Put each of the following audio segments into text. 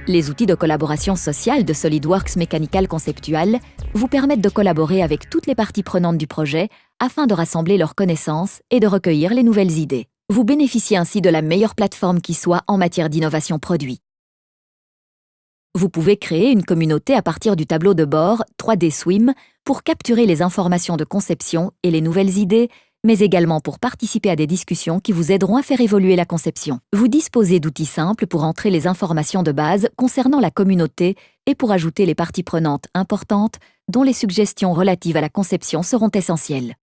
Les outils de collaboration sociale de SolidWorks Mechanical Conceptual vous permettent de collaborer avec toutes les parties prenantes du projet afin de rassembler leurs connaissances et de recueillir les nouvelles idées. Vous bénéficiez ainsi de la meilleure plateforme qui soit en matière d'innovation produit. Vous pouvez créer une communauté à partir du tableau de bord 3D Swim pour capturer les informations de conception et les nouvelles idées, mais également pour participer à des discussions qui vous aideront à faire évoluer la conception. Vous disposez d'outils simples pour entrer les informations de base concernant la communauté et pour ajouter les parties prenantes importantes dont les suggestions relatives à la conception seront essentielles.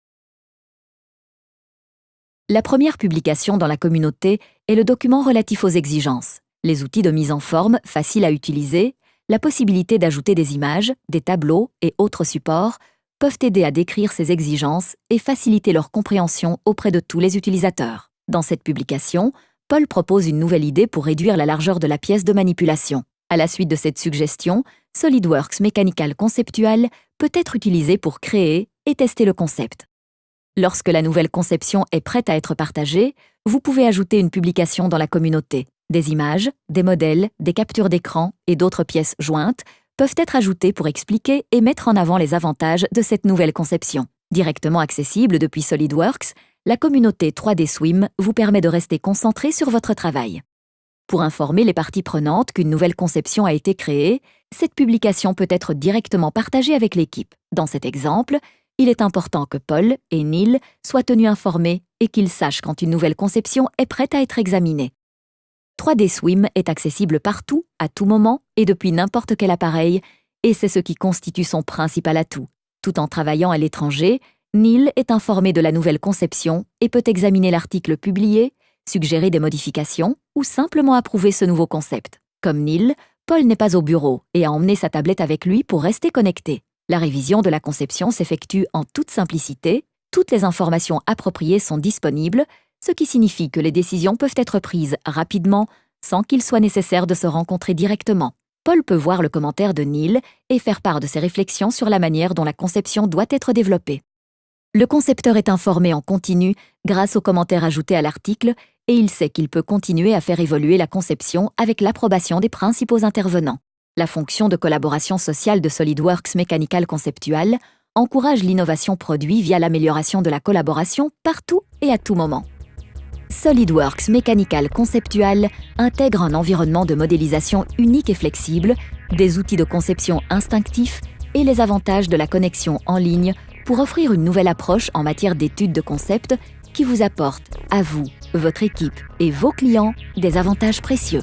La première publication dans la communauté est le document relatif aux exigences. Les outils de mise en forme, faciles à utiliser, la possibilité d'ajouter des images, des tableaux et autres supports peuvent aider à décrire ces exigences et faciliter leur compréhension auprès de tous les utilisateurs. Dans cette publication, Paul propose une nouvelle idée pour réduire la largeur de la pièce de manipulation. À la suite de cette suggestion, SolidWorks Mechanical Conceptual peut être utilisé pour créer et tester le concept. Lorsque la nouvelle conception est prête à être partagée, vous pouvez ajouter une publication dans la communauté. Des images, des modèles, des captures d'écran et d'autres pièces jointes peuvent être ajoutées pour expliquer et mettre en avant les avantages de cette nouvelle conception. Directement accessible depuis SolidWorks, la communauté 3D Swim vous permet de rester concentré sur votre travail. Pour informer les parties prenantes qu'une nouvelle conception a été créée, cette publication peut être directement partagée avec l'équipe. Dans cet exemple, il est important que Paul et Neil soient tenus informés et qu'ils sachent quand une nouvelle conception est prête à être examinée. 3D Swim est accessible partout, à tout moment et depuis n'importe quel appareil, et c'est ce qui constitue son principal atout. Tout en travaillant à l'étranger, Neil est informé de la nouvelle conception et peut examiner l'article publié, suggérer des modifications ou simplement approuver ce nouveau concept. Comme Neil, Paul n'est pas au bureau et a emmené sa tablette avec lui pour rester connecté. La révision de la conception s'effectue en toute simplicité, toutes les informations appropriées sont disponibles, ce qui signifie que les décisions peuvent être prises rapidement sans qu'il soit nécessaire de se rencontrer directement. Paul peut voir le commentaire de Neil et faire part de ses réflexions sur la manière dont la conception doit être développée. Le concepteur est informé en continu grâce aux commentaires ajoutés à l'article et il sait qu'il peut continuer à faire évoluer la conception avec l'approbation des principaux intervenants. La fonction de collaboration sociale de SolidWorks Mechanical Conceptual encourage l'innovation produit via l'amélioration de la collaboration partout et à tout moment. SolidWorks Mechanical Conceptual intègre un environnement de modélisation unique et flexible, des outils de conception instinctifs et les avantages de la connexion en ligne pour offrir une nouvelle approche en matière d'études de concept qui vous apporte, à vous, votre équipe et vos clients, des avantages précieux.